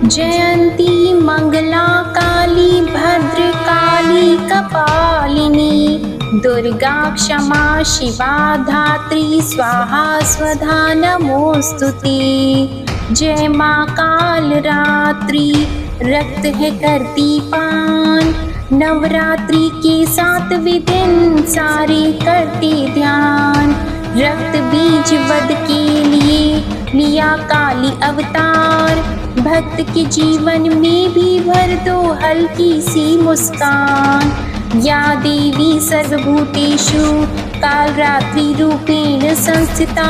जयंती मंगला काली भद्रकाली कपालिनी दुर्गा क्षमा शिवा धात्री स्वाहा स्वधा नमोस्तुते। जय माँ काल रात्रि रक्त है करती पान, नवरात्रि के 7वें दिन सारे करते ध्यान। रक्त बीज वध के लिए लिया काली अवतार, भक्त के जीवन में भी भर दो हल्की सी मुस्कान। या देवी सर्वभूतेषु कालरात्रि रूपेण संस्थिता,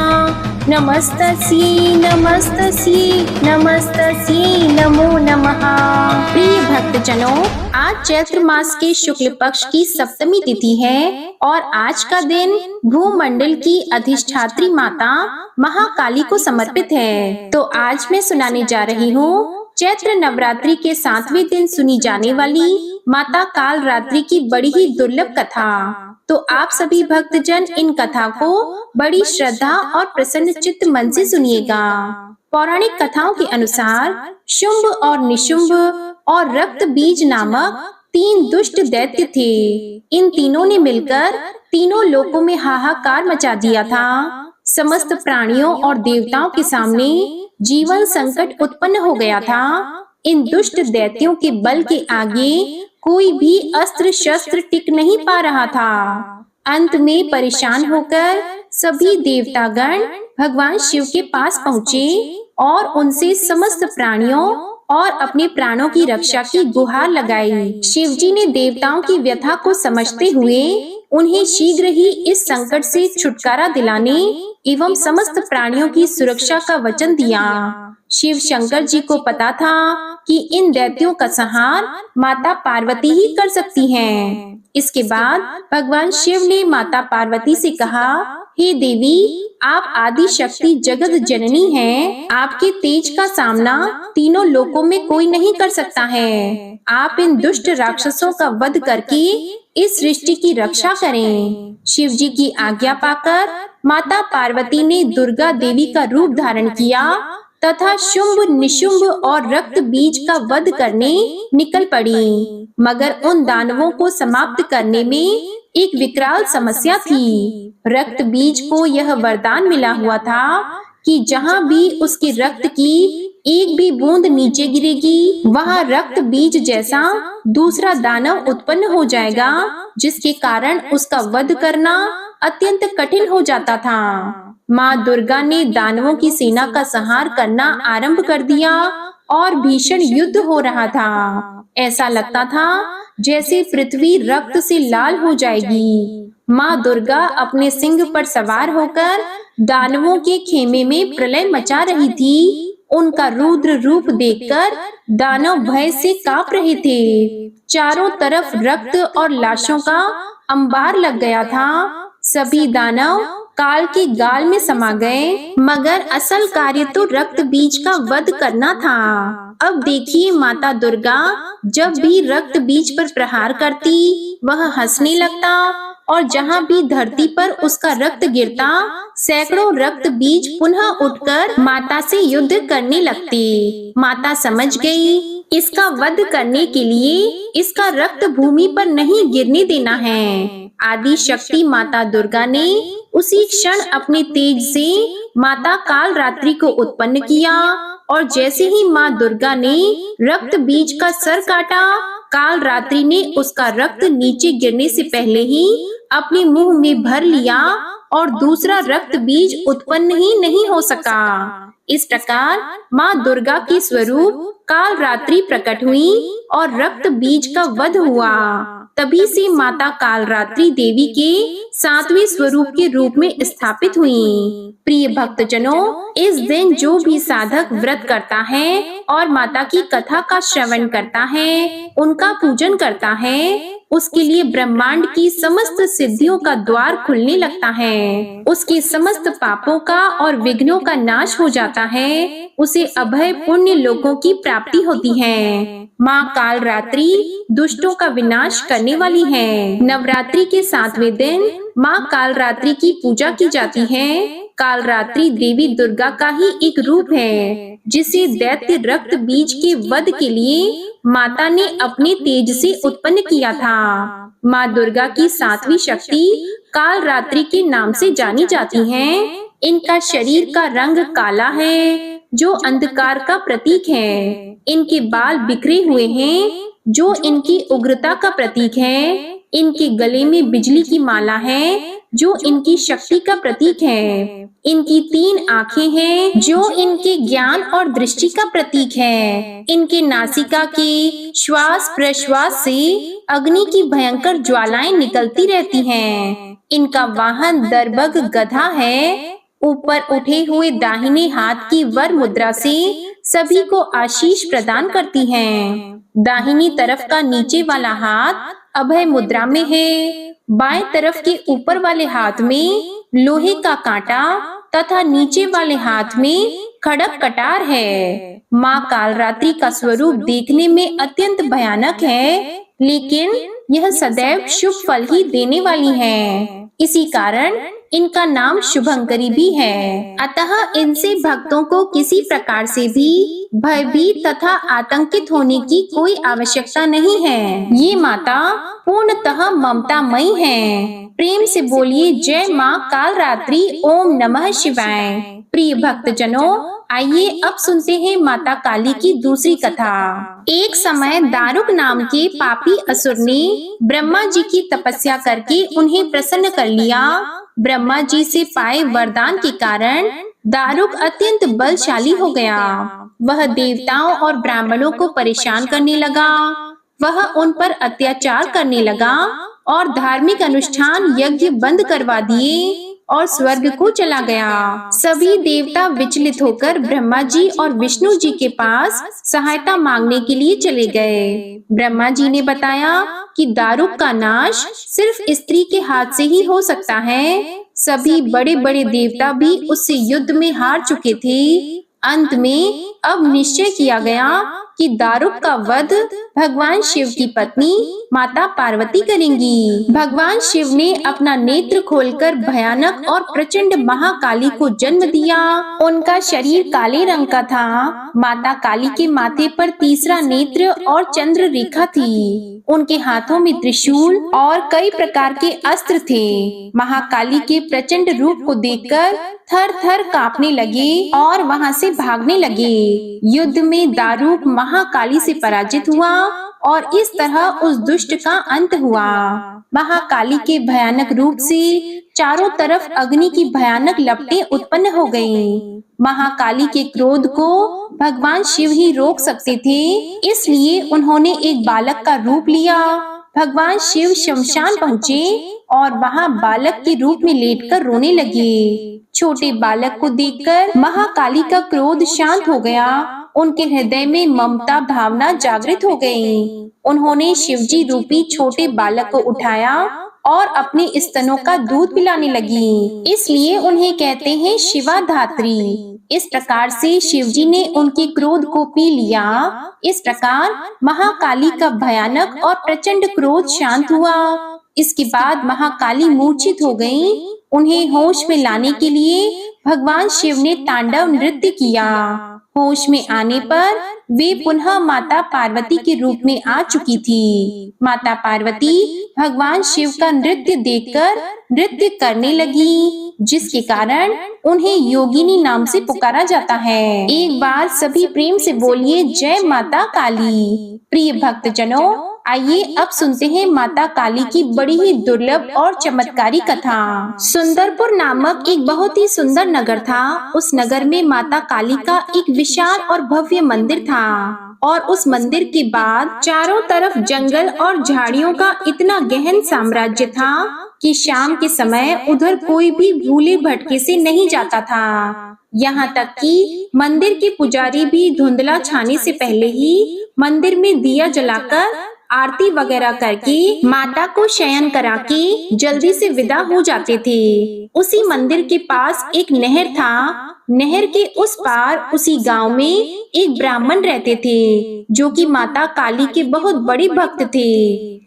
नमस्तस्यै नमस्तस्यै नमस्तस्यै नमो नमः। प्रिय भक्तजनों, आज चैत्र मास के शुक्ल पक्ष की सप्तमी तिथि है और आज का दिन भूमंडल की अधिष्ठात्री माता महाकाली को समर्पित है। तो आज मैं सुनाने जा रही हूँ चैत्र नवरात्रि के 7वें दिन सुनी जाने वाली माता काल रात्रि की बड़ी ही दुर्लभ कथा। तो आप सभी भक्तजन इन कथा को बड़ी श्रद्धा और प्रसन्न चित्त मन से सुनिएगा। पौराणिक कथाओं के अनुसार शुंभ और निशुंभ और रक्त बीज नामक 3 दुष्ट दैत्य थे। इन तीनों ने मिलकर तीनों लोकों में हाहाकार मचा दिया था। समस्त प्राणियों और देवताओं के सामने जीवन संकट उत्पन्न हो गया था। इन दुष्ट दैत्यों के बल के आगे कोई भी अस्त्र शस्त्र टिक नहीं पा रहा था। अंत में परेशान होकर सभी देवतागण भगवान शिव के पास पहुँचे और उनसे समस्त प्राणियों और अपने प्राणों की रक्षा की गुहार लगाई। शिव जी ने देवताओं की व्यथा को समझते हुए उन्हें शीघ्र ही इस संकट से छुटकारा दिलाने एवं समस्त प्राणियों की सुरक्षा का वचन दिया। शिव शंकर जी को पता था कि इन दैत्यों का संहार माता पार्वती ही कर सकती हैं। इसके बाद भगवान शिव ने माता पार्वती से कहा, हे देवी, आप आदि शक्ति जगत जननी हैं। आपके तेज का सामना तीनों लोकों में कोई नहीं कर सकता है। आप इन दुष्ट राक्षसों का वध करके इस सृष्टि की रक्षा करें। शिव जी की आज्ञा पाकर माता पार्वती ने दुर्गा देवी का रूप धारण किया तथा शुंभ निशुंभ और रक्त बीज का वध करने निकल पड़ी। मगर उन दानवों को समाप्त करने में एक विकराल समस्या थी। रक्त बीज को यह वरदान मिला हुआ था कि जहाँ भी उसके रक्त की एक भी बूंद नीचे गिरेगी, वहाँ रक्त बीज जैसा दूसरा दानव उत्पन्न हो जाएगा, जिसके कारण उसका वध करना अत्यंत कठिन हो जाता था। माँ दुर्गा ने दानवों की सेना का संहार करना आरंभ कर दिया और भीषण युद्ध हो रहा था। ऐसा लगता था जैसे पृथ्वी रक्त से लाल हो जाएगी। माँ दुर्गा अपने सिंह पर सवार होकर दानवों के खेमे में प्रलय मचा रही थी। उनका रुद्र रूप देखकर दानव भय से कांप रहे थे। चारों तरफ रक्त और लाशों का अंबार लग गया था। सभी दानव काल के गाल में समा गए, मगर असल कार्य तो रक्त बीज का वध करना था। अब देखिए, माता दुर्गा जब भी रक्त बीज पर प्रहार करती, वह हंसने लगता और जहाँ भी धरती पर उसका रक्त गिरता, सैकड़ों रक्त बीज पुनः उठकर माता से युद्ध करने लगते। माता समझ गई, इसका वध करने के लिए इसका रक्त भूमि पर नहीं गिरने देना है। आदि शक्ति माता दुर्गा ने उसी क्षण अपने तेज से माता काल रात्रि को उत्पन्न किया और जैसे ही माँ दुर्गा ने रक्त बीज का सर काटा, काल रात्रि ने उसका रक्त नीचे गिरने से पहले ही अपने मुंह में भर लिया और दूसरा रक्त बीज उत्पन्न ही नहीं हो सका। इस प्रकार माँ दुर्गा की स्वरूप काल रात्रि प्रकट हुई और रक्त बीज का वध हुआ। तभी से माता काल रात्रि देवी के 7वें स्वरूप के रूप में स्थापित हुई। प्रिय भक्तजनों, इस दिन जो भी साधक व्रत करता है और माता की कथा का श्रवण करता है, उनका पूजन करता है, उसके लिए ब्रह्मांड की समस्त सिद्धियों का द्वार खुलने लगता है। उसके समस्त पापों का और विघ्नों का नाश हो जाता है। उसे अभय पुण्य लोकों की प्राप्ति होती है। माँ काल रात्रि दुष्टों का विनाश करने वाली है। नवरात्रि के 7वें दिन माँ काल रात्रि की पूजा की जाती है। कालरात्रि देवी दुर्गा का ही एक रूप है, जिसे दैत्य रक्त बीज के वध के लिए माता ने अपने तेज से उत्पन्न किया था। माँ दुर्गा की सातवीं शक्ति कालरात्रि के नाम से जानी जाती हैं। इनका शरीर का रंग काला है, जो अंधकार का प्रतीक है। इनके बाल बिखरे हुए हैं, जो इनकी उग्रता का प्रतीक है। इनके गले में बिजली की माला है, जो इनकी शक्ति का प्रतीक है। इनकी 3 आंखें हैं, जो इनके ज्ञान और दृष्टि का प्रतीक है। इनके नासिका के श्वास प्रश्वास से अग्नि की भयंकर ज्वालाएं निकलती रहती हैं। इनका वाहन दर्भग गधा है। ऊपर उठे हुए दाहिने हाथ की वर मुद्रा से सभी को आशीष प्रदान करती हैं। दाहिनी तरफ का नीचे वाला हाथ अभय मुद्रा में है। बाएं तरफ के ऊपर वाले हाथ में लोहे का कांटा तथा नीचे वाले हाथ में खड़ग कटार है। माँ कालरात्रि का स्वरूप देखने में अत्यंत भयानक है, लेकिन यह सदैव शुभ फल ही देने वाली है। इसी कारण इनका नाम शुभंकरी भी है। अतः इनसे भक्तों को किसी प्रकार से भी भयभीत तथा आतंकित होने की कोई आवश्यकता नहीं है। ये माता पूर्णतः ममतामयी है। प्रेम से बोलिए जय माँ कालरात्रि, ओम नमः शिवाय। प्रिय भक्तजनों, आइए अब सुनते हैं माता काली की दूसरी कथा। एक समय दारुक नाम के पापी असुर ने ब्रह्मा जी की तपस्या करके उन्हें प्रसन्न कर लिया। ब्रह्मा जी से पाए वरदान के कारण दारुक अत्यंत बलशाली हो गया। वह देवताओं और ब्राह्मणों को परेशान करने लगा। वह उन पर अत्याचार करने लगा और धार्मिक अनुष्ठान यज्ञ बंद करवा दिए और स्वर्ग को चला गया। सभी देवता विचलित होकर ब्रह्मा जी और विष्णु जी के पास सहायता मांगने के लिए चले गए। ब्रह्मा जी ने बताया कि दारुक का नाश सिर्फ स्त्री के हाथ से ही हो सकता है। सभी बड़े बड़े देवता भी उससे युद्ध में हार चुके थे। अंत में अब निश्चय किया गया कि दारुक का वध भगवान शिव की पत्नी माता पार्वती करेंगी। भगवान शिव ने अपना नेत्र खोलकर भयानक और प्रचंड महाकाली को जन्म दिया। उनका शरीर काले रंग का था। माता काली के माथे पर तीसरा नेत्र और चंद्र रेखा थी। उनके हाथों में त्रिशूल और कई प्रकार के अस्त्र थे। महाकाली के प्रचंड रूप को देखकर थर थर कांपने लगे और वहां से भागने लगे। युद्ध में दारुक महाकाली से पराजित हुआ और इस तरह उस दुष्ट का अंत हुआ। महाकाली के भयानक रूप से चारों तरफ अग्नि की भयानक लपटें उत्पन्न हो गईं। महाकाली के क्रोध को भगवान शिव ही रोक सकते थे, इसलिए उन्होंने एक बालक का रूप लिया। भगवान शिव शमशान पहुँचे और वहाँ बालक के रूप में लेटकर रोने लगे। छोटे बालक को देखकर महाकाली का क्रोध शांत हो गया। उनके हृदय में ममता भावना जागृत हो गई। उन्होंने शिवजी रूपी छोटे बालक को उठाया और अपने स्तनों का दूध पिलाने लगी। इसलिए उन्हें कहते हैं शिवा धात्री। इस प्रकार से शिवजी ने उनके क्रोध को पी लिया। इस प्रकार महाकाली का भयानक और प्रचंड क्रोध शांत हुआ। इसके बाद महाकाली मूर्छित हो गईं। उन्हें होश में लाने के लिए भगवान शिव ने तांडव नृत्य किया। होश में आने पर वे पुनः माता पार्वती के रूप में आ चुकी थी। माता पार्वती भगवान शिव का नृत्य देखकर नृत्य करने लगी, जिसके कारण उन्हें योगिनी नाम से पुकारा जाता है। एक बार सभी प्रेम से बोलिए जय माता काली। प्रिय भक्तजनों, आइए अब सुनते हैं माता काली की बड़ी ही दुर्लभ और चमत्कारी कथा। सुंदरपुर नामक एक बहुत ही सुंदर नगर था। उस नगर में माता काली का एक विशाल और भव्य मंदिर था और उस मंदिर के बाद चारों तरफ जंगल और झाड़ियों का इतना गहन साम्राज्य था कि शाम के समय उधर कोई भी भूले भटके से नहीं जाता था। यहाँ तक कि मंदिर के पुजारी भी धुंधला छाने से पहले ही मंदिर में दिया जलाकर आरती वगैरह करके माता को शयन करा के जल्दी से विदा हो जाते थे। उसी मंदिर के पास एक नहर था। नहर के उस पार उसी गांव में एक ब्राह्मण रहते थे जो कि माता काली के बहुत बड़े भक्त थे।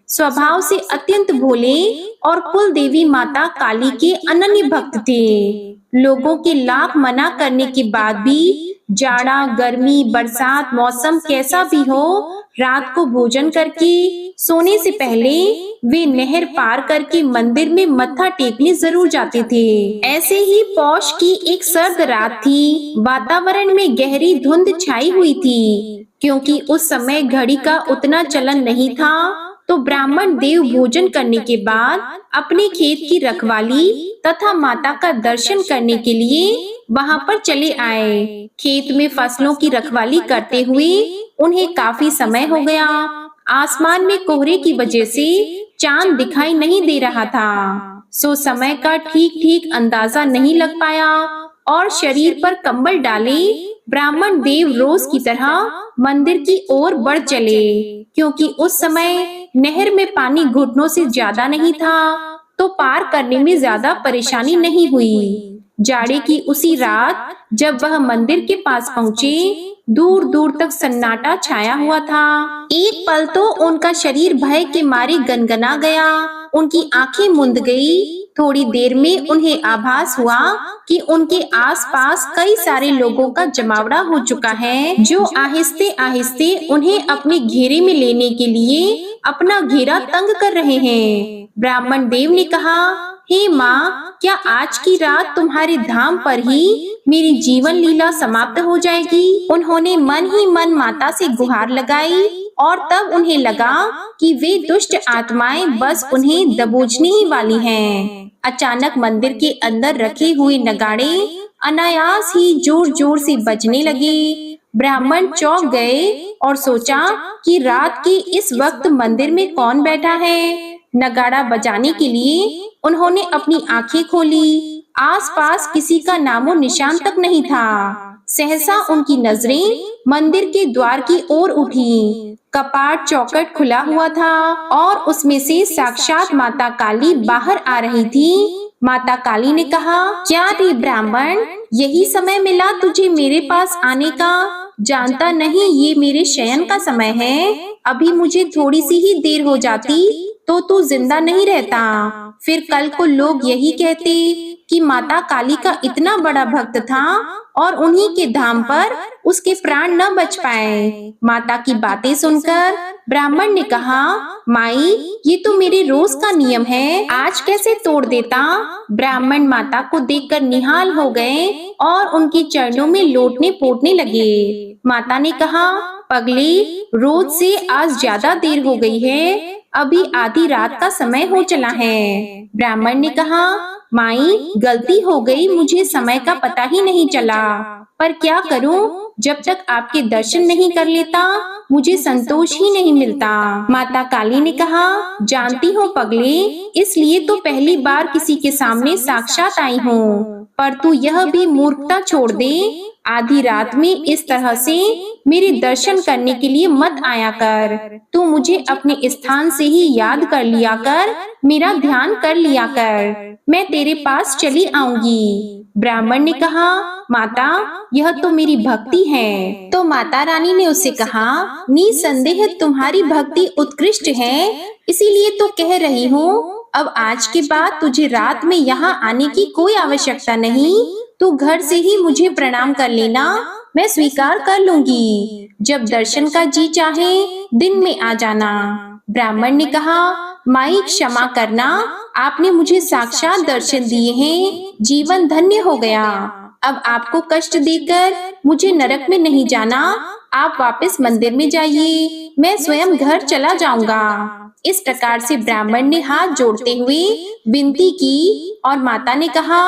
स्वभाव से अत्यंत भोले और कुल देवी माता काली के अनन्य भक्त थे। लोगों के लाख मना करने के बाद भी जाड़ा, गर्मी, बरसात, मौसम कैसा भी हो, रात को भोजन करके सोने से पहले वे नहर पार करके मंदिर में मत्था टेकने जरूर जाते थे। ऐसे ही पौष की एक सर्द रात थी। वातावरण में गहरी धुंध छाई हुई थी। क्योंकि उस समय घड़ी का उतना चलन नहीं था, तो ब्राह्मण देव भोजन करने के बाद अपने खेत की रखवाली तथा माता का दर्शन करने के लिए वहां पर चले आए। खेत में फसलों की रखवाली करते हुए उन्हें काफी समय हो गया। आसमान में कोहरे की वजह से चांद दिखाई नहीं दे रहा था, सो समय का ठीक ठीक अंदाजा नहीं लग पाया और शरीर पर कंबल डाले ब्राह्मण देव रोज की तरह मंदिर की ओर बढ़ चले। क्योंकि उस समय नहर में पानी घुटनों से ज्यादा नहीं था, तो पार करने में ज्यादा परेशानी नहीं हुई। जाड़े की उसी रात जब वह मंदिर के पास पहुँचे, दूर दूर तक सन्नाटा छाया हुआ था। एक पल तो उनका शरीर भय के मारे गनगना गया। उनकी आंखें मूंद गई। थोड़ी देर में उन्हें आभास हुआ कि उनके आसपास कई सारे लोगों का जमावड़ा हो चुका है, जो आहिस्ते आहिस्ते उन्हें अपने घेरे में लेने के लिए अपना घेरा तंग कर रहे हैं। ब्राह्मण देव ने कहा, हे माँ, क्या आज की रात तुम्हारे धाम पर ही मेरी जीवन लीला समाप्त हो जाएगी? उन्होंने मन ही मन माता से गुहार लगाई और तब उन्हें लगा कि वे दुष्ट आत्माएं बस उन्हें दबोचने ही वाली हैं। अचानक मंदिर के अंदर रखे हुए नगाड़े अनायास ही जोर जोर से बजने लगे। ब्राह्मण चौंक गए और सोचा कि रात के इस वक्त मंदिर में कौन बैठा है। नगाड़ा बजाने के लिए उन्होंने अपनी आंखें खोली। आसपास किसी का नामो निशान तक नहीं था। सहसा उनकी नजरें मंदिर के द्वार की ओर उठी। कपाट चौखट खुला हुआ था और उसमें से साक्षात माता काली बाहर आ रही थी। माता काली ने कहा, क्या रे ब्राह्मण, यही समय मिला तुझे मेरे पास आने का? जानता नहीं ये मेरे शयन का समय है। अभी मुझे थोड़ी सी ही देर हो जाती तो तू जिंदा नहीं रहता। फिर कल को लोग यही कहते कि माता काली का इतना बड़ा भक्त था और उन्हीं के धाम पर उसके प्राण न बच पाए। माता की बातें सुनकर ब्राह्मण ने कहा, माई, ये तो मेरे रोज का नियम है, आज कैसे तोड़ देता? ब्राह्मण माता को देखकर निहाल हो गए और उनके चरणों में लोटने पोटने लगे। माता ने कहा, पगली, रोज से आज ज्यादा देर हो गई है, अभी आधी रात का समय हो चला है। ब्राह्मण ने कहा, माई, गलती हो गई, मुझे समय का पता ही नहीं चला, पर क्या करूं, जब तक आपके दर्शन नहीं कर लेता मुझे संतोष ही नहीं मिलता। माता काली ने कहा, जानती हो पगले, इसलिए तो पहली बार किसी के सामने साक्षात आई हूँ, पर तू यह भी मूर्खता छोड़ दे। आधी रात में इस तरह से मेरे दर्शन करने के लिए मत आया कर। तू मुझे अपने स्थान से ही याद कर लिया कर, मेरा ध्यान कर लिया कर, मैं तेरे पास चली आऊंगी। ब्राह्मण ने कहा, माता, यह तो मेरी भक्ति है। तो माता रानी ने उससे कहा, निसंदेह तुम्हारी भक्ति उत्कृष्ट है, इसीलिए तो कह रही हूँ, अब आज के बाद तुझे रात में यहाँ आने की कोई आवश्यकता नहीं। तू घर से ही मुझे प्रणाम कर लेना, मैं स्वीकार कर लूंगी। जब दर्शन का जी चाहे दिन में आ जाना। ब्राह्मण ने कहा, माई, क्षमा करना, आपने मुझे साक्षात दर्शन दिए हैं, जीवन धन्य हो गया। अब आपको कष्ट देकर मुझे नरक में नहीं जाना, आप वापस मंदिर में जाइए, मैं स्वयं घर चला जाऊंगा। इस प्रकार से ब्राह्मण ने हाथ जोड़ते हुए विनती की और माता ने कहा,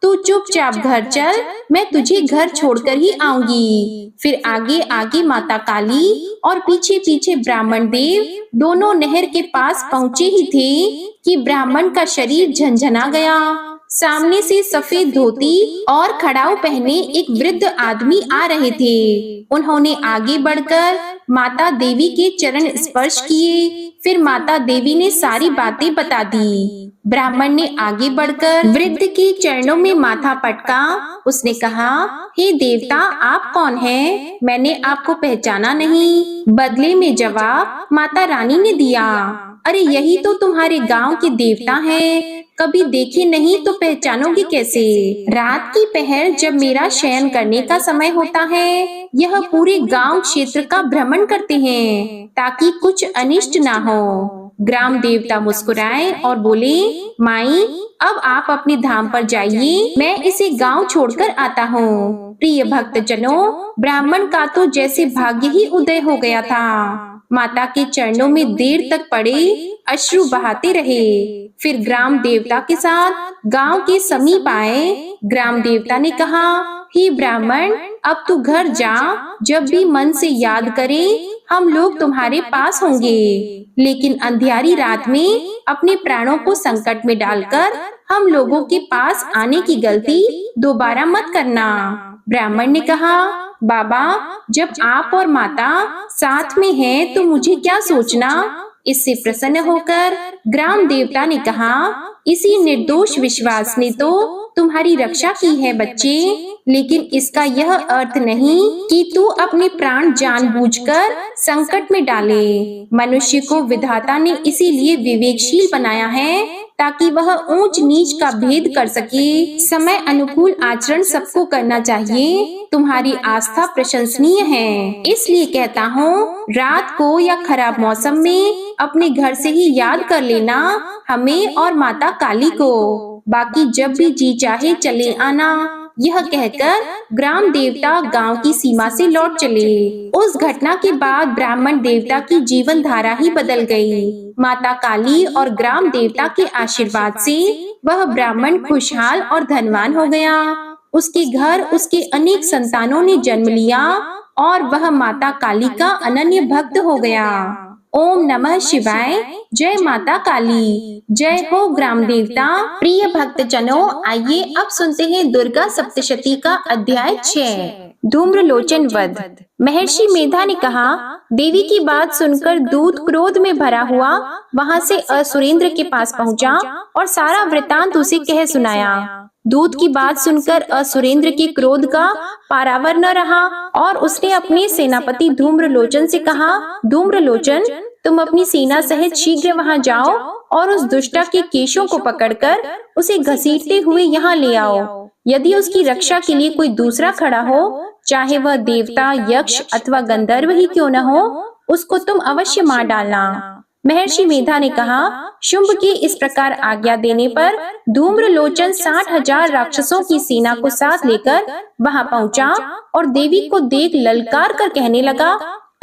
तू चुपचाप घर चल, मैं तुझे घर छोड़कर ही आऊंगी। फिर आगे आगे माता काली और पीछे पीछे ब्राह्मण देव दोनों नहर के पास पहुँचे ही थे कि ब्राह्मण का शरीर झंझना गया। सामने से सफेद धोती और खड़ाऊ पहने एक वृद्ध आदमी आ रहे थे। उन्होंने आगे बढ़कर माता देवी के चरण स्पर्श किए। फिर माता देवी ने सारी बातें बता दी। ब्राह्मण ने आगे बढ़कर वृद्ध के चरणों में माथा पटका। उसने कहा, हे देवता, आप कौन हैं? मैंने आपको पहचाना नहीं। बदले में जवाब माता रानी ने दिया, अरे यही तो तुम्हारे गांव के देवता हैं। कभी देखे नहीं तो पहचानोगे कैसे? रात की पहर जब मेरा शयन करने का समय होता है, यह पूरे गांव क्षेत्र का भ्रमण करते हैं ताकि कुछ अनिष्ट ना हो। ग्राम देवता मुस्कुराए और बोले, माई, अब आप अपने धाम पर जाइए, मैं इसे गांव छोड़कर आता हूँ। प्रिय भक्तजनों, ब्राह्मण का तो जैसे भाग्य ही उदय हो गया था। माता के चरणों में देर तक पड़े अश्रु बहाते रहे। फिर ग्राम देवता के साथ गांव के समीप आए। ग्राम देवता ने कहा, हे ब्राह्मण, अब तू घर जा। जब भी मन से याद करे, हम लोग तुम्हारे पास होंगे। लेकिन अंधियारी रात में अपने प्राणों को संकट में डालकर हम लोगों के पास आने की गलती दोबारा मत करना। ब्राह्मण ने कहा, बाबा, जब आप और माता साथ में हैं तो मुझे क्या सोचना। इससे प्रसन्न होकर ग्राम देवता ने कहा, इसी निर्दोष विश्वास ने तो तुम्हारी रक्षा की है बच्चे, लेकिन इसका यह अर्थ नहीं कि तू अपने प्राण जानबूझकर संकट में डाले। मनुष्य को विधाता ने इसीलिए विवेकशील बनाया है ताकि वह ऊंच नीच का भेद कर सके। समय अनुकूल आचरण सबको करना चाहिए। तुम्हारी आस्था प्रशंसनीय है, इसलिए कहता हूँ, रात को या खराब मौसम में अपने घर से ही याद कर लेना हमें और माता काली को। बाकी जब भी जी चाहे चले आना। यह कहकर ग्राम देवता गांव की सीमा से लौट चले। उस घटना के बाद ब्राह्मण देवता की जीवन धारा ही बदल गई। माता काली और ग्राम देवता के आशीर्वाद से वह ब्राह्मण खुशहाल और धनवान हो गया। उसके घर उसके अनेक संतानों ने जन्म लिया और वह माता काली का अनन्य भक्त हो गया। ओम नमः शिवाय। जय माता काली। जय हो ग्राम देवता। प्रिय भक्तजनों, आइए अब सुनते हैं दुर्गा सप्तशती का अध्याय 6, धूम्रलोचन वध। महर्षि मेधा ने कहा, देवी की बात सुनकर दूत क्रोध में भरा हुआ वहां से असुरेंद्र के पास पहुंचा और सारा वृतांत उसे कह सुनाया। दूत की बात सुनकर असुरेंद्र के क्रोध का पारावर न रहा और उसने अपने सेनापति धूम्रलोचन से कहा, धूम्रलोचन, तुम अपनी सेना सहित शीघ्र वहां जाओ और उस दुष्टा के केशों को पकड़कर उसे घसीटते हुए यहाँ ले आओ। यदि उसकी रक्षा के लिए कोई दूसरा खड़ा हो, चाहे वह देवता, यक्ष अथवा गंधर्व ही क्यों न हो, उसको तुम अवश्य मार डालना। महर्षि मेधा ने कहा, शुंभ के इस प्रकार आज्ञा देने पर धूम्रलोचन 60,000 राक्षसों की सेना को साथ लेकर वहां पहुंचा और देवी को देख ललकार कर कहने लगा,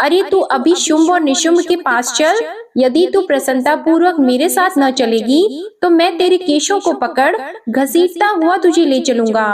अरे तू अभी शुंभ और निशुंभ के पास चल। यदि तू प्रसन्नता पूर्वक मेरे साथ न चलेगी तो मैं तेरे केशों को पकड़ घसीटता हुआ तुझे ले चलूंगा।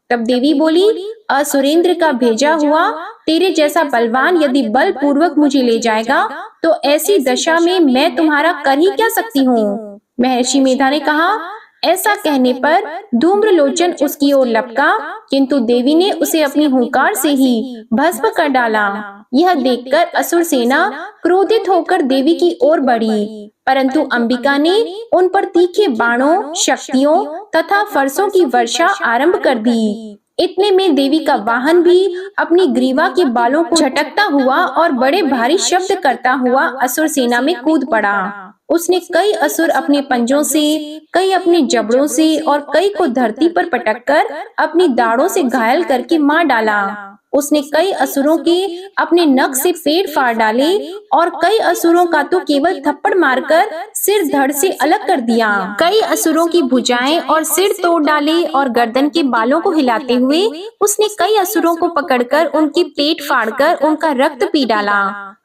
तब देवी बोली, असुरेंद्र का भेजा हुआ तेरे जैसा बलवान यदि बल पूर्वक मुझे ले जाएगा तो ऐसी दशा में मैं तुम्हारा कर ही क्या सकती हूँ। महर्षि मेधा ने कहा, ऐसा कहने पर धूम्रलोचन उसकी ओर लपका, किंतु देवी ने उसे अपनी हुंकार से ही भस्म कर डाला। यह देखकर असुर सेना क्रोधित होकर देवी की ओर बढ़ी, परंतु अंबिका ने उन पर तीखे बाणों, शक्तियों तथा फरसों की वर्षा आरंभ कर दी। इतने में देवी का वाहन भी अपनी ग्रीवा के बालों को झटकता हुआ और बड़े भारी शब्द करता हुआ असुर सेना में कूद पड़ा। उसने कई असुर अपने पंजों से, कई अपने जबड़ों से और कई को धरती पर पटककर अपनी दाढ़ों से घायल करके मार डाला। उसने कई असुरों के अपने नख से पेट फाड़ डाले और कई असुरों का तो केवल थप्पड़ मारकर सिर धड़ से अलग कर दिया। कई असुरों की भुजाएं और सिर तोड़ डाले और गर्दन के बालों को हिलाते हुए उसने कई असुरों को पकड़कर उनके पेट फाड़कर उनका रक्त पी डाला।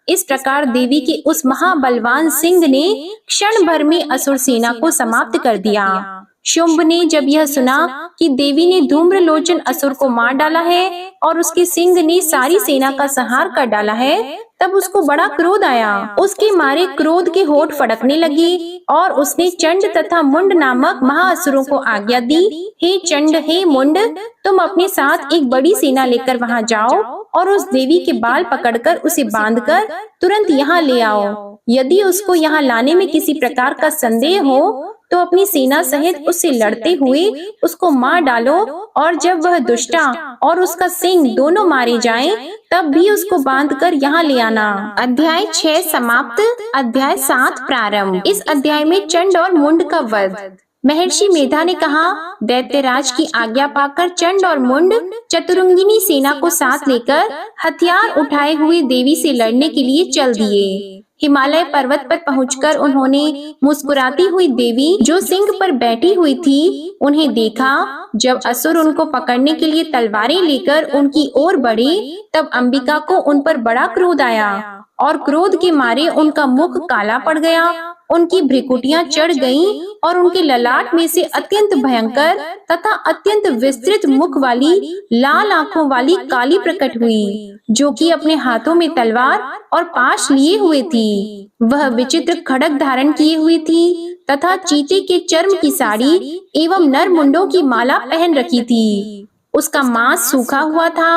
इस प्रकार देवी के उस महाबलवान सिंह ने क्षण भर में असुर सेना को समाप्त कर दिया। शुंभ ने जब यह सुना कि देवी ने धूम्रलोचन असुर को मार डाला है और उसके सिंह ने सारी सेना का संहार कर डाला है, तब उसको बड़ा क्रोध आया। उसके मारे क्रोध के होठ फड़कने लगे और उसने चंड तथा मुंड नामक महाअसुरों को आज्ञा दी, हे चंड, हे मुंड, तुम अपने साथ एक बड़ी सेना लेकर वहां जाओ और उस देवी के बाल पकड़कर उसे बांधकर तुरंत यहाँ ले आओ। यदि उसको यहाँ लाने में किसी प्रकार का संदेह हो तो अपनी सेना सहित उससे लड़ते हुए उसको मार डालो, और जब वह दुष्टा और उसका सिंह दोनों मारे जाएं, तब भी उसको बांधकर यहाँ ले आना। अध्याय 6 समाप्त। अध्याय 7 प्रारंभ। इस अध्याय में चंड और मुंड का वध। महर्षि मेधा ने कहा, दैत्यराज की आज्ञा पाकर चंड और मुंड चतुरंगिनी सेना को साथ लेकर हथियार उठाए हुए देवी से लड़ने के लिए चल दिए। हिमालय पर्वत पर पहुंचकर उन्होंने मुस्कुराती हुई देवी जो सिंह पर बैठी हुई थी उन्हें देखा। जब असुर उनको पकड़ने के लिए तलवारें लेकर उनकी ओर बढ़े, तब अंबिका को उन पर बड़ा क्रोध आया और क्रोध के मारे उनका मुख काला पड़ गया, उनकी भ्रिकुटियां चढ़ गईं और उनके ललाट में से अत्यंत भयंकर तथा अत्यंत विस्तृत मुख वाली लाल आंखों वाली काली प्रकट हुई, जो कि अपने हाथों में तलवार और पाश लिए हुए थी। वह विचित्र खड्ग धारण किए हुई थी तथा चीते के चर्म की साड़ी एवं नर मुंडों की माला पहन रखी थी। उसका मांस सूखा हुआ था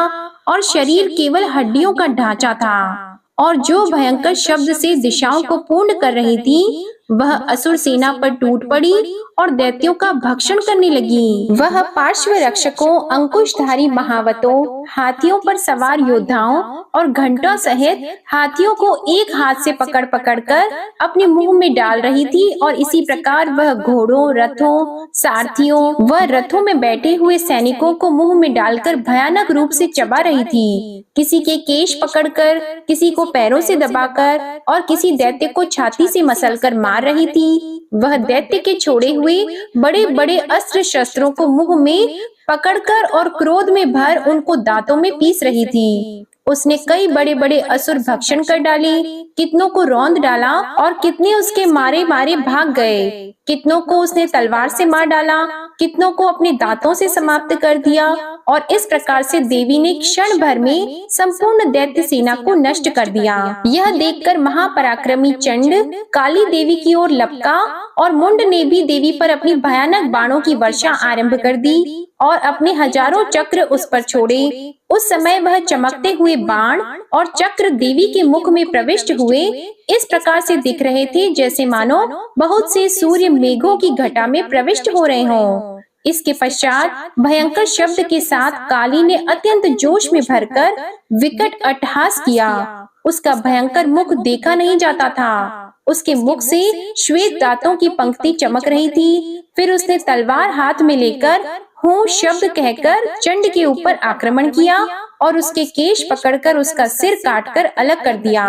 और शरीर केवल हड्डियों का ढांचा था, और जो भयंकर शब्द से दिशाओं को पूर्ण कर रही थी, वह असुर सेना पर टूट पड़ी और दैत्यों का भक्षण करने लगी। वह पार्श्व रक्षकों, अंकुशधारी महावतों, हाथियों पर सवार योद्धाओं और घंटों सहित हाथियों को एक हाथ से पकड़ पकड़ कर अपने मुंह में डाल रही थी, और इसी प्रकार वह घोड़ों, रथों, सारथियों व रथों में बैठे हुए सैनिकों को मुंह में डालकर भयानक रूप से चबा रही थी। किसी के केश पकड़कर, किसी को पैरों से दबाकर और किसी दैत्य को छाती से मसलकर मार रही थी। वह दैत्य के छोड़े हुए बड़े बड़े अस्त्र शस्त्रों को मुंह में पकड़कर और क्रोध में भर उनको दांतों में पीस रही थी। उसने कई बड़े बड़े असुर भक्षण कर डाले, कितनों को रौंद डाला और कितने उसके मारे मारे भाग गए। कितनों को उसने तलवार से मार डाला, कितनों को अपने दांतों से समाप्त कर दिया, और इस प्रकार से देवी ने क्षण भर में संपूर्ण दैत्य सेना को नष्ट कर दिया। यह देखकर महापराक्रमी चंड काली देवी की ओर लपका, और मुंड ने भी देवी पर अपनी भयानक बाणों की वर्षा आरंभ कर दी और अपने हजारों चक्र उस पर छोड़े। उस समय वह चमकते हुए बाण और चक्र देवी के मुख में प्रविष्ट हुए इस प्रकार से दिख रहे थे जैसे मानो बहुत से सूर्य मेघों की घटा में प्रविष्ट हो रहे हों। इसके पश्चात भयंकर शब्द के साथ काली ने अत्यंत जोश में भरकर विकट अट्टहास किया। उसका भयंकर मुख देखा नहीं जाता था। उसके मुख से श्वेत दांतों की पंक्ति चमक रही थी। फिर उसने तलवार हाथ में लेकर हूँ शब्द कहकर चंड के ऊपर आक्रमण किया और उसके केश पकड़कर उसका सिर काटकर अलग कर दिया।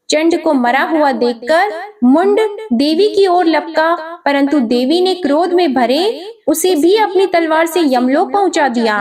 चंड को मरा हुआ देखकर मुंड देवी की ओर लपका, परंतु देवी ने क्रोध में भरे उसे भी अपनी तलवार से यमलोक पहुंचा दिया।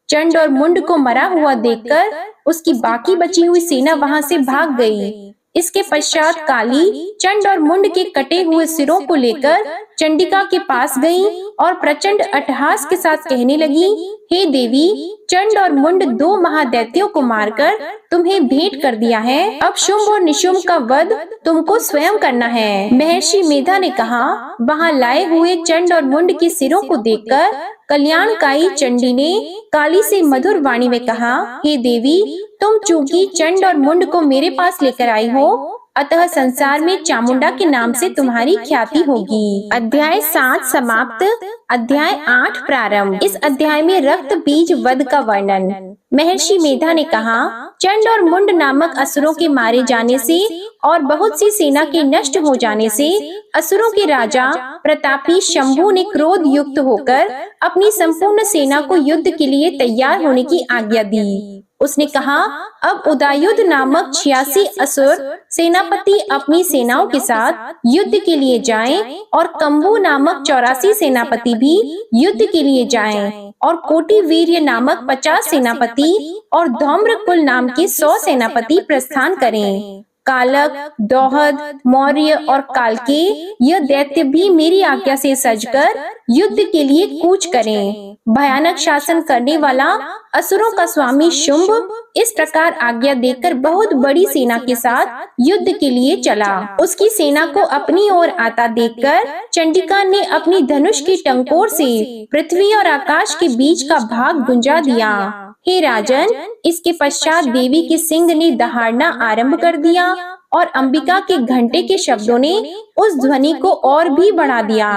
चंड और मुंड को मरा हुआ देखकर उसकी बाकी बची हुई सेना वहां से भाग गई। इसके पश्चात काली चंड और मुंड के कटे हुए सिरों को लेकर चंडिका के पास गई और प्रचंड अट्टहास के साथ कहने लगी, हे देवी, चंड और मुंड दो महादैत्यों को मारकर तुम्हें भेंट कर दिया है। अब शुंभ और निशुंभ का वध तुमको स्वयं करना है। महर्षि मेधा ने कहा, वहां लाए हुए चंड और मुंड के सिरों को देखकर कल्याणकाई चंडी ने काली से मधुर वाणी में कहा, हे देवी, तुम चूंकि चंड और मुंड को मेरे पास लेकर आई हो, अतः संसार में चामुंडा के नाम से तुम्हारी ख्याति होगी। अध्याय 7 समाप्त। अध्याय 8 प्रारंभ। इस अध्याय में रक्त बीज वध का वर्णन। महर्षि मेधा ने कहा, चंड और मुंड नामक असुरों के मारे जाने से और बहुत सी सेना के नष्ट हो जाने से असुरों के राजा प्रतापी शंभु ने क्रोध युक्त होकर अपनी संपूर्ण सेना को युद्ध के लिए तैयार होने की आज्ञा दी। उसने कहा, अब उदायुध नामक 86 असुर सेनापति अपनी सेनाओं के साथ युद्ध के लिए जाएं और कंबु नामक 84 सेनापति भी युद्ध के लिए जाएं और कोटि वीर्य नामक 50 सेनापति और धौम्रकुल नाम के 100 सेनापति प्रस्थान करें। कालक, दोहद, मौर्य और कालके यह दैत्य भी मेरी आज्ञा से सजकर युद्ध के लिए कूच करें। भयानक शासन करने वाला असुरों का स्वामी शुंभ इस प्रकार आज्ञा देकर बहुत बड़ी सेना के साथ युद्ध के लिए चला। उसकी सेना को अपनी ओर आता देखकर चंडिका ने अपनी धनुष की टंकोर से पृथ्वी और आकाश के बीच का भाग गुंजा दिया। हे राजन, इसके पश्चात देवी के सिंह ने दहाड़ना आरंभ कर दिया और अंबिका के घंटे के शब्दों ने उस ध्वनि को और भी बढ़ा दिया।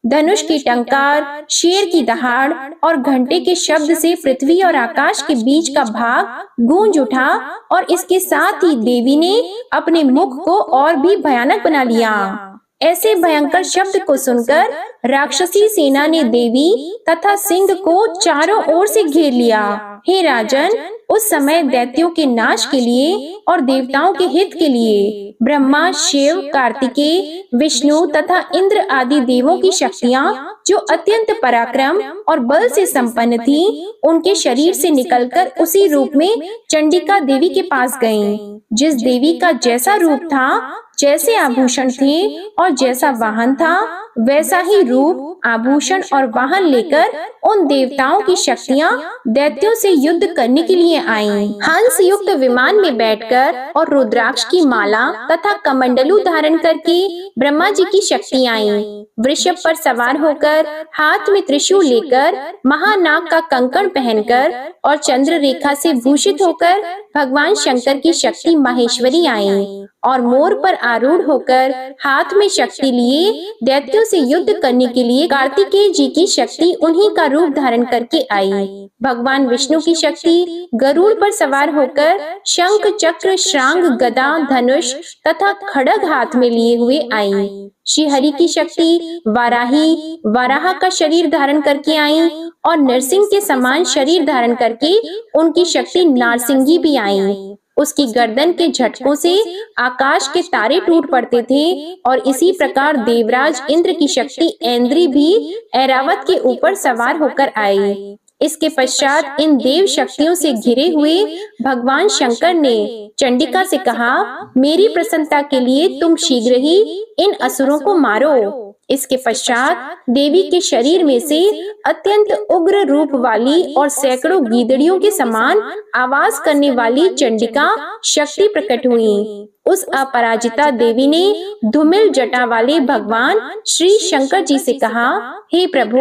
धनुष की टंकार, शेर की दहाड़ और घंटे के शब्द से पृथ्वी और आकाश के बीच का भाग गूंज उठा और इसके साथ ही देवी ने अपने मुख को और भी भयानक बना लिया। ऐसे भयंकर शब्द को सुनकर राक्षसी सेना ने देवी तथा सिंह को चारों ओर से घेर लिया। हे राजन, उस समय दैत्यों के नाश के लिए और देवताओं के हित के लिए ब्रह्मा, शिव, कार्तिकेय, विष्णु तथा इंद्र आदि देवों की शक्तियां, जो अत्यंत पराक्रम और बल से संपन्न थीं, उनके शरीर से निकलकर उसी रूप में चंडिका देवी के पास गईं। जिस देवी का जैसा रूप था, जैसे आभूषण थे और जैसा वाहन था, वैसा ही रूप, आभूषण और वाहन लेकर उन देवताओं की शक्तियां दैत्यों से युद्ध करने के लिए आईं। हंस युक्त विमान में बैठकर और रुद्राक्ष की माला तथा कमंडलू धारण करके ब्रह्मा जी की शक्ति आईं। वृषभ पर सवार होकर, हाथ में त्रिशूल लेकर, महानाग का कंकण पहनकर और चंद्र रेखा से भूषित होकर भगवान शंकर की शक्ति माहेश्वरी आईं और मोर पर आरूढ़ होकर हाथ में शक्ति लिए दैत्यों से युद्ध करने के लिए कार्तिकेय जी की शक्ति उन्हीं का रूप धारण करके आई। भगवान विष्णु की शक्ति गरुड़ पर सवार होकर शंख, चक्र, श्रांग, गदा, धनुष तथा खड्ग हाथ में लिए हुए आई। श्री हरि की शक्ति वाराही, वराह का शरीर धारण करके आई और नरसिंह के समान शरीर धारण करके उनकी शक्ति नारसिंगी भी आई। उसकी गर्दन के झटकों से आकाश के तारे टूट पड़ते थे और इसी प्रकार देवराज इंद्र की शक्ति ऐन्द्री भी ऐरावत के ऊपर सवार होकर आई। इसके पश्चात इन देव शक्तियों से घिरे हुए भगवान शंकर ने चंडिका से कहा, मेरी प्रसन्नता के लिए तुम शीघ्र ही इन असुरों को मारो। इसके पश्चात देवी के शरीर में से अत्यंत उग्र रूप वाली और सैकड़ों गीदड़ियों के समान आवाज करने वाली चंडिका शक्ति प्रकट हुई। उस अपराजिता देवी ने धूमिल जटा वाले भगवान श्री शंकर जी से कहा, हे प्रभु,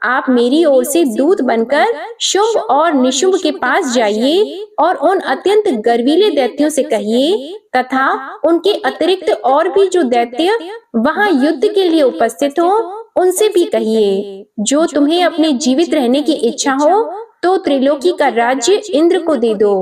आप मेरी ओर से दूत बनकर शुंभ और निशुंभ के पास जाइए और उन अत्यंत गर्वीले दैत्यों से कहिए तथा उनके अतिरिक्त और भी जो दैत्य वहां युद्ध के लिए उपस्थित हो, उनसे भी कहिए, जो तुम्हें अपने जीवित रहने की इच्छा हो तो त्रिलोकी का राज्य इंद्र को दे दो।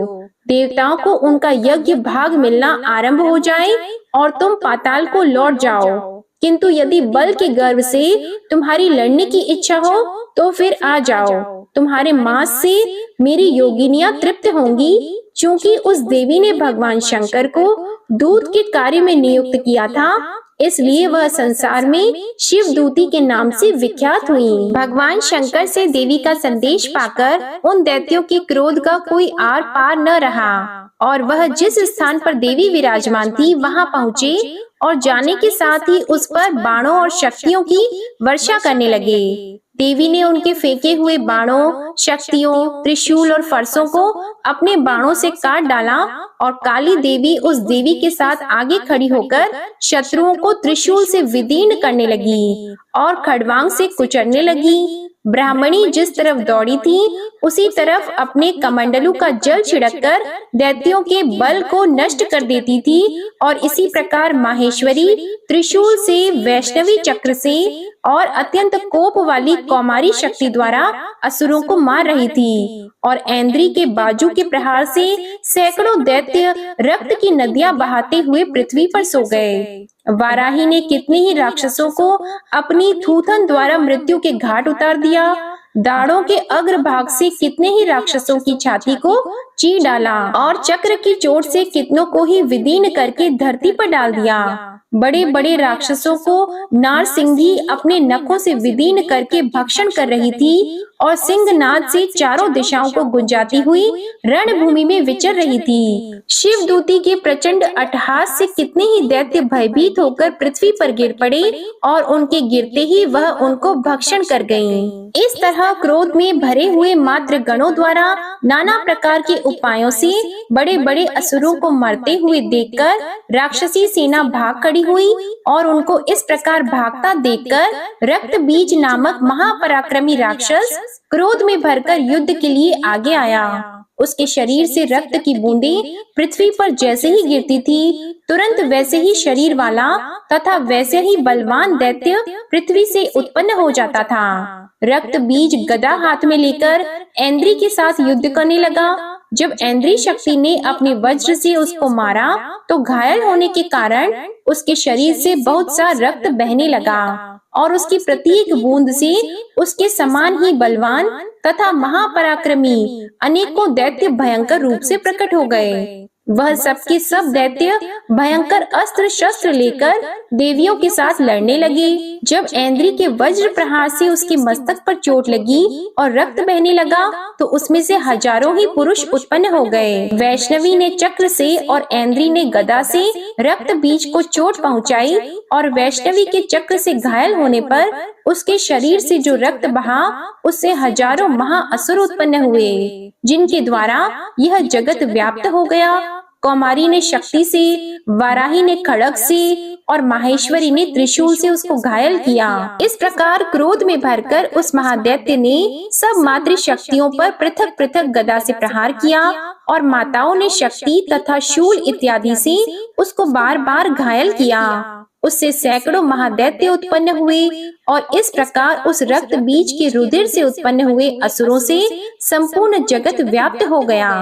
देवताओं को उनका यज्ञ भाग मिलना आरंभ हो जाए और तुम पाताल को लौट जाओ। किंतु यदि बल के गर्व से तुम्हारी लड़ने की इच्छा हो तो फिर आ जाओ। तुम्हारे मांस से मेरी योगिनियां तृप्त होंगी, क्योंकि उस देवी ने भगवान शंकर को दूत के कार्य में नियुक्त किया था, इसलिए वह संसार में शिवदूती के नाम से विख्यात हुई। भगवान शंकर से देवी का संदेश पाकर उन दैत्यों के क्रोध का कोई आर पार न रहा और वह जिस स्थान पर देवी विराजमान थी वहां पहुँचे और जाने के साथ ही उस पर बाणों और शक्तियों की वर्षा करने लगे। देवी ने उनके फेंके हुए बाणों, शक्तियों, त्रिशूल और फरसों को अपने बाणों से काट डाला और काली देवी उस देवी के साथ आगे खड़ी होकर शत्रुओं को त्रिशूल से विदीर्ण करने लगी और खड़वांग से कुचलने लगी। ब्राह्मणी जिस तरफ दौड़ी थी उसी तरफ अपने कमंडलू का जल छिड़ककर दैत्यों के बल को नष्ट कर देती थी और इसी प्रकार माहेश्वरी त्रिशूल से, वैष्णवी चक्र से और अत्यंत कोप वाली कौमारी शक्ति द्वारा असुरों को मार रही थी और ऐन्द्री के बाजू के प्रहार से सैकड़ों दैत्य रक्त की नदियां बहाते हुए पृथ्वी पर सो गए। वाराही ने कितने ही राक्षसों को अपनी थूथन द्वारा मृत्यु के घाट उतार दिया। दाढ़ों के अग्रभाग से कितने ही राक्षसों की छाती को चीर डाला और चक्र की चोट से कितनों को ही विदीर्ण करके धरती पर डाल दिया। बड़े बड़े राक्षसों को नारसिंही अपने नखों से विदीर्ण करके भक्षण कर रही थी और सिंहनाद से चारों दिशाओं को गुंजाती हुई रणभूमि में विचर रही थी। शिवदूती के प्रचंड अट्टहास से कितने ही दैत्य भयभीत होकर पृथ्वी पर गिर पड़े और उनके गिरते ही वह उनको भक्षण कर गयीं। इस तरह क्रोध में भरे हुए मात्र गणों द्वारा नाना प्रकार के उपायों से बड़े बड़े असुरों को मरते हुए देखकर राक्षसी सेना भाग खड़ी हुई और उनको इस प्रकार भागता देखकर रक्त बीज नामक महापराक्रमी राक्षस क्रोध में भरकर युद्ध के लिए आगे आया। उसके शरीर से रक्त की बूंदें पृथ्वी पर जैसे ही गिरती थी, तुरंत वैसे ही शरीर वाला तथा वैसे ही बलवान दैत्य पृथ्वी से उत्पन्न हो जाता था। रक्त बीज गदा हाथ में लेकर ऐन्द्री के साथ युद्ध करने लगा। जब ऐन्द्री शक्ति ने अपने वज्र से उसको मारा तो घायल होने के कारण उसके शरीर से बहुत सा रक्त बहने लगा और उसकी प्रत्येक बूंद से उसके समान ही बलवान तथा महापराक्रमी अनेकों दैत्य भयंकर रूप से प्रकट हो गए। वह सबके सब दैत्य भयंकर अस्त्र शस्त्र लेकर देवियों के साथ लड़ने लगे। जब ऐन्द्री के वज्र प्रहार से उसके मस्तक पर चोट लगी और रक्त बहने लगा तो उसमें से हजारों ही पुरुष उत्पन्न हो गए। वैष्णवी ने चक्र से और ऐन्द्री ने गदा से रक्त बीज को चोट पहुंचाई और वैष्णवी के चक्र से घायल होने पर उसके शरीर से जो रक्त बहा उससे हजारों महाअसुर उत्पन्न हुए, जिनके द्वारा यह जगत व्याप्त हो गया। कौमारी ने शक्ति से, वाराही ने खड्ग से और माहेश्वरी ने त्रिशूल से उसको घायल किया। इस प्रकार क्रोध में भरकर उस महादैत्य ने सब मातृ शक्तियों पर पृथक पृथक गदा से प्रहार किया और माताओं ने शक्ति तथा शूल इत्यादि से उसको बार बार घायल किया। उससे सैकड़ों महादैत्य उत्पन्न हुए और इस प्रकार उस रक्त बीज के रुधिर से उत्पन्न हुए असुरों से संपूर्ण जगत व्याप्त हो गया,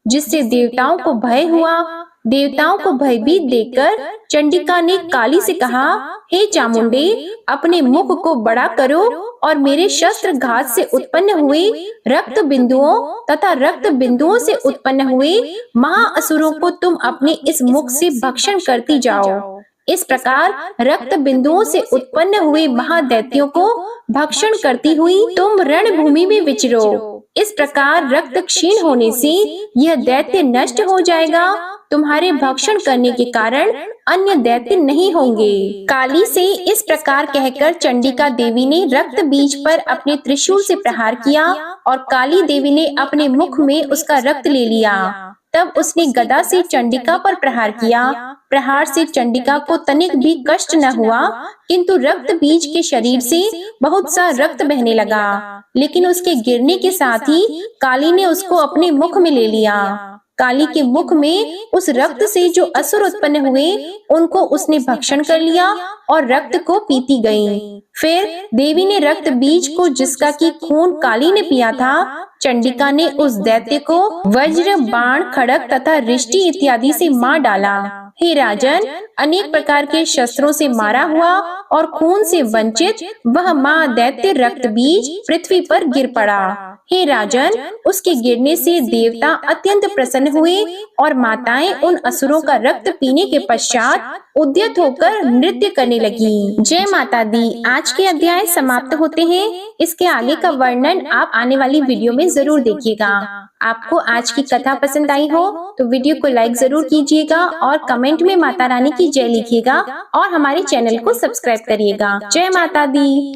जिससे देवताओं को भय हुआ। देवताओं को भयभीत देखकर चंडिका ने काली से कहा, हे चामुंडे, अपने मुख को बड़ा करो और मेरे शस्त्र घात से उत्पन्न हुए रक्त बिंदुओं तथा रक्त बिंदुओं से उत्पन्न हुए महाअसुरों को तुम अपने इस मुख से भक्षण करती जाओ। इस प्रकार रक्त बिंदुओं से उत्पन्न हुए महादैत्यों को भक्षण करती हुई तुम रणभूमि में विचरो। इस प्रकार रक्त क्षीण होने से यह दैत्य नष्ट हो जाएगा। तुम्हारे भक्षण करने के कारण अन्य दैत्य नहीं होंगे। काली से इस प्रकार कहकर चंडिका देवी ने रक्त बीज पर अपने त्रिशूल से प्रहार किया और काली देवी ने अपने मुख में उसका रक्त ले लिया। तब उसने गदा से चंडिका पर प्रहार किया। प्रहार से चंडिका को तनिक भी कष्ट न हुआ, किंतु रक्त बीज के शरीर से बहुत सा रक्त बहने लगा, लेकिन उसके गिरने के साथ ही काली ने उसको अपने मुख में ले लिया। काली के मुख में उस रक्त से जो असुर उत्पन्न हुए उनको उसने भक्षण कर लिया और रक्त को पीती गई। फिर देवी ने रक्त बीज को, जिसका की खून काली ने पिया था, चंडिका ने उस दैत्य को वज्र, बाण, खड्ग तथा रिष्टि इत्यादि से मार डाला। हे राजन, अनेक प्रकार के शस्त्रों से मारा हुआ और खून से वंचित वह महादैत्य रक्त बीज पृथ्वी पर गिर पड़ा। हे राजन, उसके गिरने से देवता अत्यंत प्रसन्न हुए और माताएं उन असुरों का रक्त पीने के पश्चात उद्यत होकर नृत्य करने लगी। जय माता दी। आज के अध्याय समाप्त होते हैं। इसके आगे का वर्णन आप आने वाली वीडियो में जरूर देखिएगा। आपको आज की कथा पसंद आई हो तो वीडियो को लाइक जरूर कीजिएगा और कमेंट में माता रानी की जय लिखिएगा और हमारे चैनल को सब्सक्राइब करिएगा। जय माता दी।